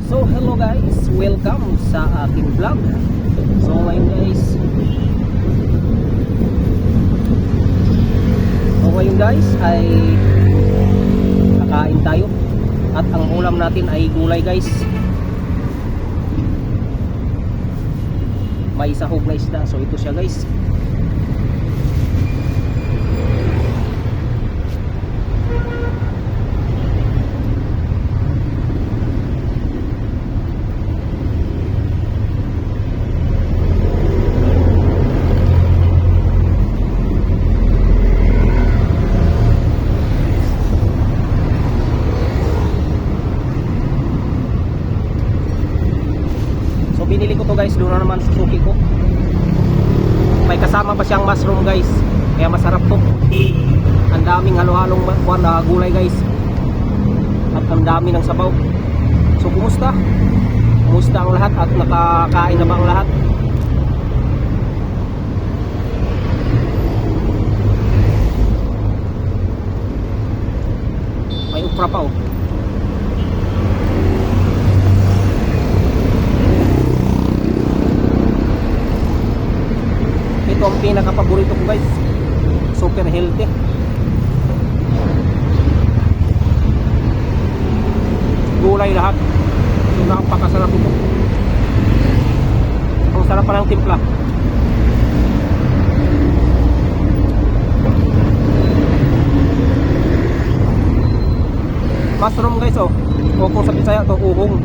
So hello guys, welcome sa aking vlog. So ngayon guys ay kakain tayo. At ang ulam natin ay gulay guys. May sahog na isda, so ito siya guys. Binili ko to guys, doon na naman sa suki ko. May kasama pa siyang mushroom guys, kaya masarap to. Ang daming halo-halong gulay guys, at ang dami ng sabaw. So kumusta? Kumusta ang lahat at nakakain na ba ang lahat? May ukra pa oh. Ito ang pinaka-paborito ko guys. Super healthy. Gulay lahat. Napakasarap ito. Ang sarap pa ng timpla. Mushroom guys oh. O kung sa Bisaya ito, uhong.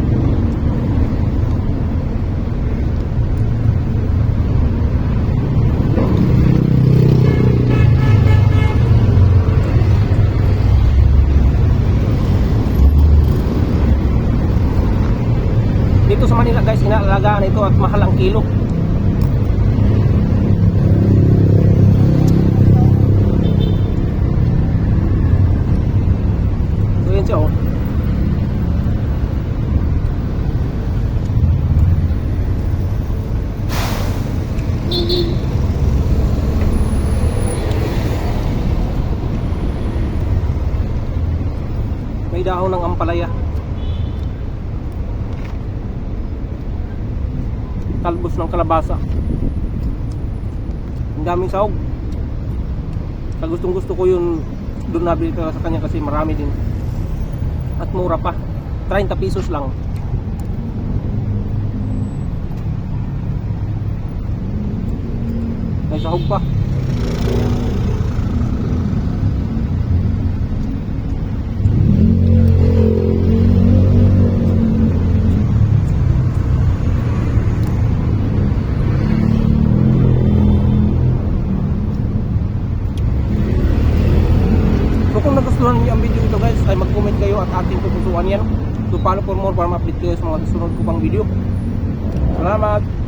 Dito sa Manila guys, inaalagaan ito at mahal ang kilo. So yun siya oh. May dahon ng ampalaya. Talbos ng kalabasa. Ang daming sahog. Sa gustong gusto ko yun, doon nabili talaga sa kanya kasi marami din at mura pa, 30 pesos lang. May sahog pa. Kung nagustuhan niyo ang video ito guys, ay mag-comment kayo at ating pupusuan yan. So follow for more para ma-update kayo sa mga susunod ko pang video. Salamat!